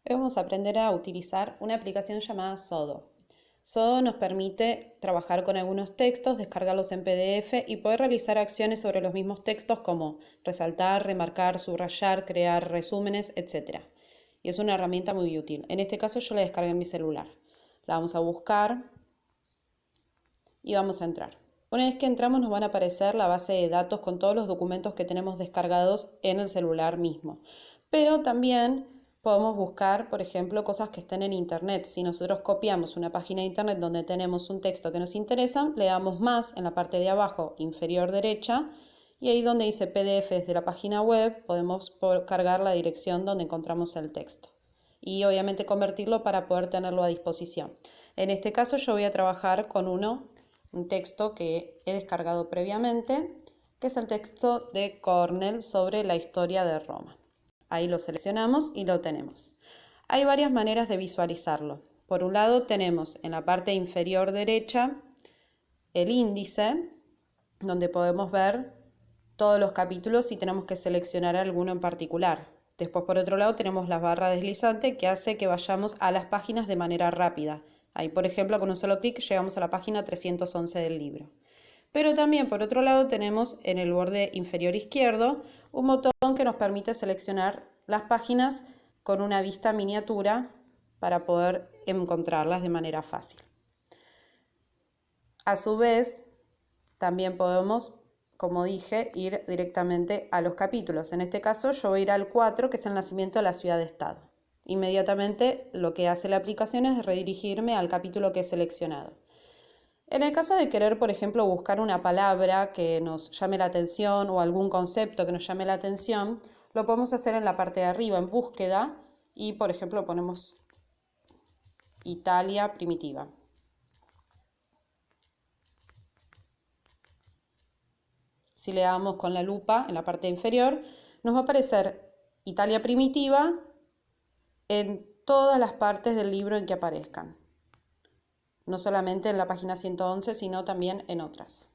Hoy vamos a aprender a utilizar una aplicación llamada Sodo. Sodo nos permite trabajar con algunos textos, descargarlos en PDF y poder realizar acciones sobre los mismos textos como resaltar, remarcar, subrayar, crear resúmenes, etc. Y es una herramienta muy útil. En este caso yo la descargué en mi celular. La vamos a buscar y vamos a entrar. Una vez que entramos nos van a aparecer la base de datos con todos los documentos que tenemos descargados en el celular mismo. Pero también podemos buscar, por ejemplo, cosas que estén en internet. Si nosotros copiamos una página de internet donde tenemos un texto que nos interesa, le damos más en la parte de abajo inferior derecha y ahí donde dice PDF desde la página web podemos cargar la dirección donde encontramos el texto y obviamente convertirlo para poder tenerlo a disposición. En este caso yo voy a trabajar con un texto que he descargado previamente, que es el texto de Cornell sobre la historia de Roma. Ahí lo seleccionamos y lo tenemos. Hay varias maneras de visualizarlo. Por un lado tenemos en la parte inferior derecha el índice, donde podemos ver todos los capítulos y tenemos que seleccionar alguno en particular. Después, por otro lado, tenemos la barra deslizante que hace que vayamos a las páginas de manera rápida. Ahí, por ejemplo, con un solo clic llegamos a la página 311 del libro. Pero también, por otro lado, tenemos en el borde inferior izquierdo un botón que nos permite seleccionar las páginas con una vista miniatura para poder encontrarlas de manera fácil. A su vez, también podemos, como dije, ir directamente a los capítulos. En este caso yo voy a ir al 4, que es el nacimiento de la ciudad-estado. Inmediatamente lo que hace la aplicación es redirigirme al capítulo que he seleccionado. En el caso de querer, por ejemplo, buscar una palabra que nos llame la atención o algún concepto que nos llame la atención, lo podemos hacer en la parte de arriba, en búsqueda, y por ejemplo ponemos Italia primitiva. Si le damos con la lupa en la parte inferior, nos va a aparecer Italia primitiva en todas las partes del libro en que aparezcan. No solamente en la página 111, sino también en otras.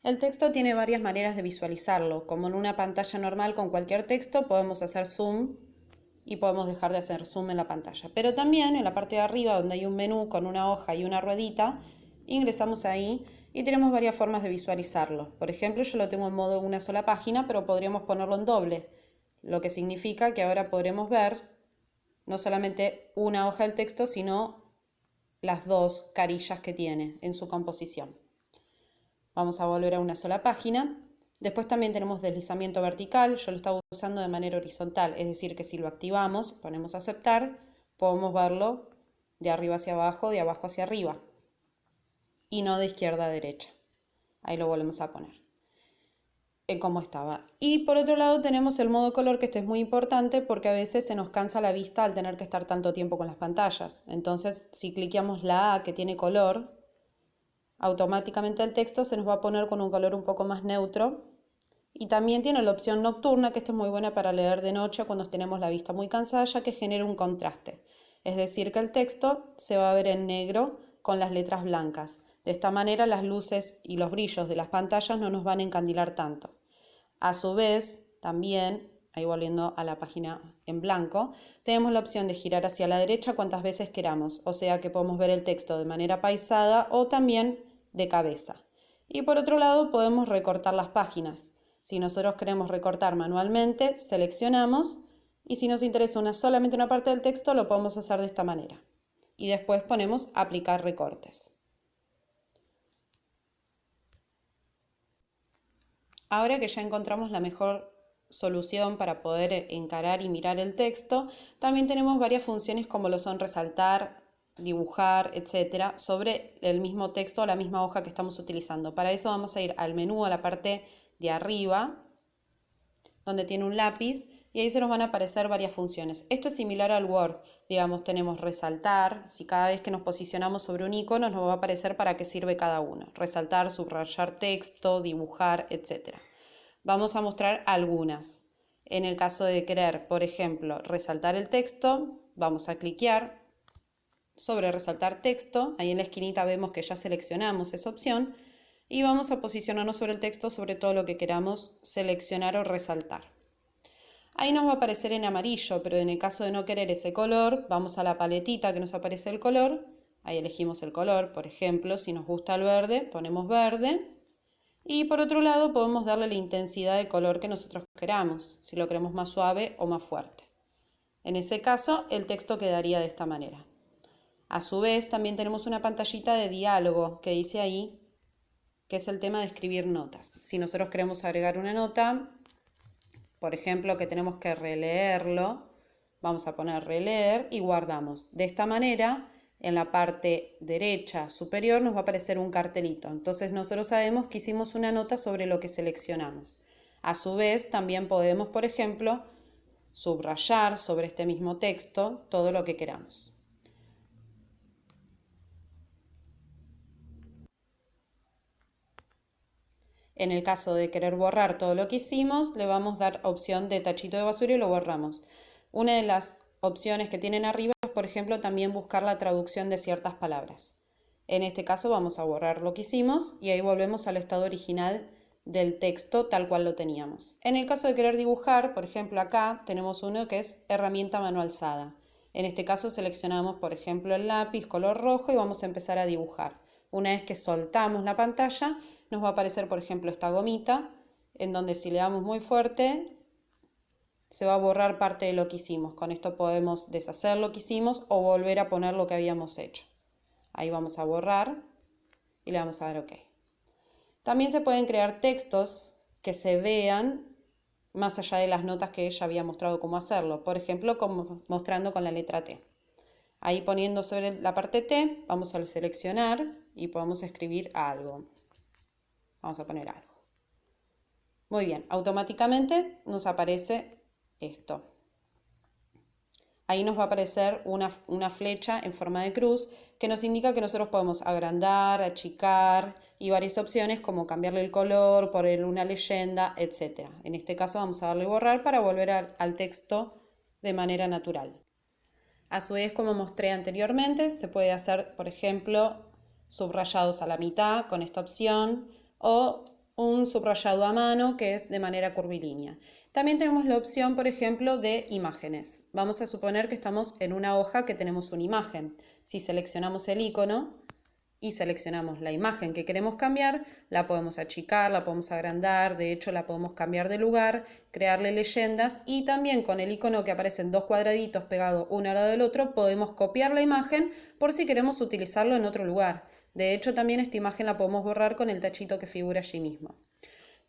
El texto tiene varias maneras de visualizarlo. Como en una pantalla normal con cualquier texto, podemos hacer zoom y podemos dejar de hacer zoom en la pantalla. Pero también en la parte de arriba, donde hay un menú con una hoja y una ruedita, ingresamos ahí y tenemos varias formas de visualizarlo. Por ejemplo, yo lo tengo en modo una sola página, pero podríamos ponerlo en doble, lo que significa que ahora podremos ver no solamente una hoja del texto, sino las dos carillas que tiene en su composición. Vamos a volver a una sola página. Después también tenemos deslizamiento vertical, yo lo estaba usando de manera horizontal, es decir que si lo activamos, ponemos aceptar, podemos verlo de arriba hacia abajo, de abajo hacia arriba y no de izquierda a derecha. Ahí lo volvemos a poner en cómo estaba. Y por otro lado tenemos el modo color, que este es muy importante porque a veces se nos cansa la vista al tener que estar tanto tiempo con las pantallas. Entonces, si cliqueamos la A que tiene color, automáticamente el texto se nos va a poner con un color un poco más neutro. Y también tiene la opción nocturna, que esta es muy buena para leer de noche cuando tenemos la vista muy cansada, ya que genera un contraste. Es decir, que el texto se va a ver en negro con las letras blancas. De esta manera las luces y los brillos de las pantallas no nos van a encandilar tanto. A su vez, también, ahí volviendo a la página en blanco, tenemos la opción de girar hacia la derecha cuantas veces queramos, o sea que podemos ver el texto de manera paisada o también de cabeza. Y por otro lado podemos recortar las páginas. Si nosotros queremos recortar manualmente, seleccionamos y si nos interesa solamente una parte del texto, lo podemos hacer de esta manera. Y después ponemos aplicar recortes. Ahora que ya encontramos la mejor solución para poder encarar y mirar el texto, también tenemos varias funciones como lo son resaltar, dibujar, etcétera, sobre el mismo texto o la misma hoja que estamos utilizando. Para eso vamos a ir al menú, a la parte de arriba, donde tiene un lápiz, y ahí se nos van a aparecer varias funciones. Esto es similar al Word, digamos, tenemos resaltar, si cada vez que nos posicionamos sobre un icono nos va a aparecer para qué sirve cada uno. Resaltar, subrayar texto, dibujar, etc. Vamos a mostrar algunas. En el caso de querer, por ejemplo, resaltar el texto, vamos a cliquear sobre resaltar texto, ahí en la esquinita vemos que ya seleccionamos esa opción, y vamos a posicionarnos sobre el texto sobre todo lo que queramos seleccionar o resaltar. Ahí nos va a aparecer en amarillo, pero en el caso de no querer ese color, vamos a la paletita que nos aparece el color, ahí elegimos el color, por ejemplo, si nos gusta el verde, ponemos verde, y por otro lado podemos darle la intensidad de color que nosotros queramos, si lo queremos más suave o más fuerte. En ese caso, el texto quedaría de esta manera. A su vez, también tenemos una pantallita de diálogo que dice ahí, que es el tema de escribir notas. Si nosotros queremos agregar una nota, por ejemplo, que tenemos que releerlo, vamos a poner releer y guardamos. De esta manera, en la parte derecha superior nos va a aparecer un cartelito. Entonces nosotros sabemos que hicimos una nota sobre lo que seleccionamos. A su vez, también podemos, por ejemplo, subrayar sobre este mismo texto todo lo que queramos. En el caso de querer borrar todo lo que hicimos, le vamos a dar opción de tachito de basura y lo borramos. Una de las opciones que tienen arriba es, por ejemplo, también buscar la traducción de ciertas palabras. En este caso vamos a borrar lo que hicimos y ahí volvemos al estado original del texto tal cual lo teníamos. En el caso de querer dibujar, por ejemplo, acá tenemos uno que es herramienta mano alzada. En este caso seleccionamos, por ejemplo, el lápiz color rojo y vamos a empezar a dibujar. Una vez que soltamos la pantalla, nos va a aparecer, por ejemplo, esta gomita, en donde si le damos muy fuerte, se va a borrar parte de lo que hicimos. Con esto podemos deshacer lo que hicimos o volver a poner lo que habíamos hecho. Ahí vamos a borrar y le vamos a dar OK. También se pueden crear textos que se vean más allá de las notas que ella había mostrado cómo hacerlo. Por ejemplo, como mostrando con la letra T. Ahí poniendo sobre la parte T, vamos a seleccionar y podemos escribir algo. Vamos a poner algo. Muy bien, automáticamente nos aparece esto. Ahí nos va a aparecer una flecha en forma de cruz que nos indica que nosotros podemos agrandar, achicar y varias opciones como cambiarle el color, poner una leyenda, etc. En este caso vamos a darle borrar para volver al texto de manera natural. A su vez, como mostré anteriormente, se puede hacer, por ejemplo, subrayados a la mitad con esta opción o un subrayado a mano que es de manera curvilínea. También tenemos la opción, por ejemplo, de imágenes. Vamos a suponer que estamos en una hoja que tenemos una imagen. Si seleccionamos el icono y seleccionamos la imagen que queremos cambiar, la podemos achicar, la podemos agrandar, de hecho la podemos cambiar de lugar, crearle leyendas y también con el icono que aparecen dos cuadraditos pegados uno al lado del otro, podemos copiar la imagen por si queremos utilizarlo en otro lugar. De hecho, también esta imagen la podemos borrar con el tachito que figura allí mismo.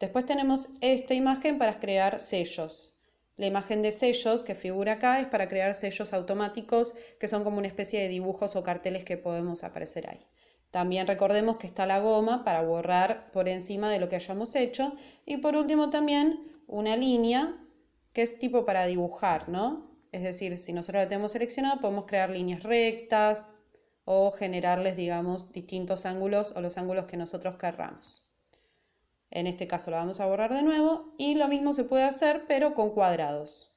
Después tenemos esta imagen para crear sellos. La imagen de sellos que figura acá es para crear sellos automáticos que son como una especie de dibujos o carteles que podemos aparecer ahí. También recordemos que está la goma para borrar por encima de lo que hayamos hecho. Y por último también una línea que es tipo para dibujar, ¿no? Es decir, si nosotros la tenemos seleccionado podemos crear líneas rectas o generarles, digamos, distintos ángulos o los ángulos que nosotros querramos. En este caso la vamos a borrar de nuevo y lo mismo se puede hacer pero con cuadrados.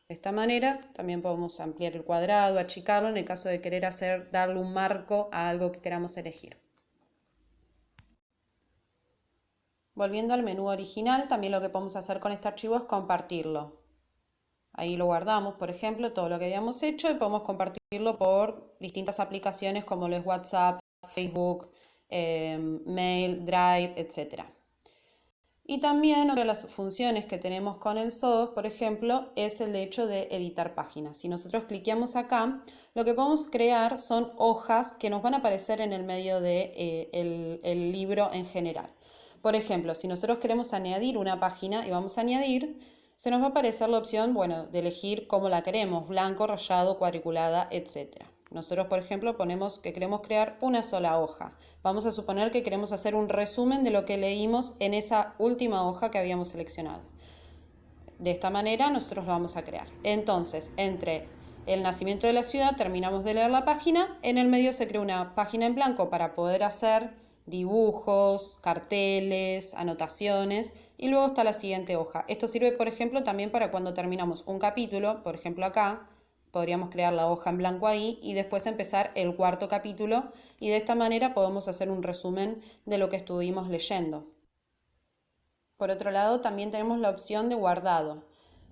De esta manera también podemos ampliar el cuadrado, achicarlo en el caso de querer darle un marco a algo que queramos elegir. Volviendo al menú original, también lo que podemos hacer con este archivo es compartirlo. Ahí lo guardamos, por ejemplo, todo lo que habíamos hecho y podemos compartirlo por distintas aplicaciones como lo es WhatsApp, Facebook, Mail, Drive, etc. Y también otra de las funciones que tenemos con el SOS, por ejemplo, es el hecho de editar páginas. Si nosotros cliqueamos acá, lo que podemos crear son hojas que nos van a aparecer en el medio del libro en general. Por ejemplo, si nosotros queremos añadir una página y vamos a añadir, se nos va a aparecer la opción, de elegir cómo la queremos, blanco, rayado, cuadriculada, etc. Nosotros, por ejemplo, ponemos que queremos crear una sola hoja. Vamos a suponer que queremos hacer un resumen de lo que leímos en esa última hoja que habíamos seleccionado. De esta manera nosotros lo vamos a crear. Entonces, entre el nacimiento de la ciudad, terminamos de leer la página, en el medio se crea una página en blanco para poder hacer dibujos, carteles, anotaciones y luego está la siguiente hoja. Esto sirve, por ejemplo, también para cuando terminamos un capítulo, por ejemplo acá, podríamos crear la hoja en blanco ahí y después empezar el cuarto capítulo y de esta manera podemos hacer un resumen de lo que estuvimos leyendo. Por otro lado, también tenemos la opción de guardado,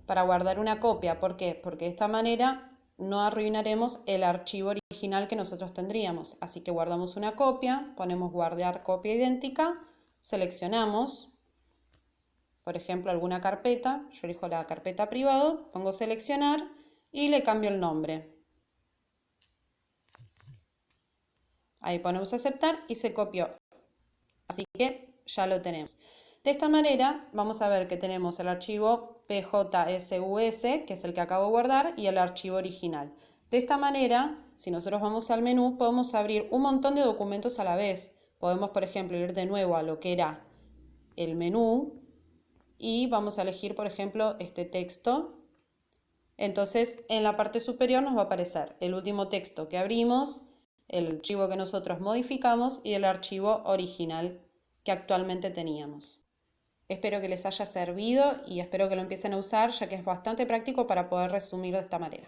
para guardar una copia. ¿Por qué? Porque de esta manera no arruinaremos el archivo original que nosotros tendríamos. Así que guardamos una copia, ponemos guardar copia idéntica, seleccionamos, por ejemplo, alguna carpeta, yo elijo la carpeta privado, pongo seleccionar y le cambio el nombre. Ahí ponemos aceptar y se copió. Así que ya lo tenemos. De esta manera vamos a ver que tenemos el archivo PJSUS, que es el que acabo de guardar, y el archivo original. De esta manera, si nosotros vamos al menú, podemos abrir un montón de documentos a la vez. Podemos, por ejemplo, ir de nuevo a lo que era el menú y vamos a elegir, por ejemplo, este texto. Entonces, en la parte superior nos va a aparecer el último texto que abrimos, el archivo que nosotros modificamos y el archivo original que actualmente teníamos. Espero que les haya servido y espero que lo empiecen a usar, ya que es bastante práctico para poder resumir de esta manera.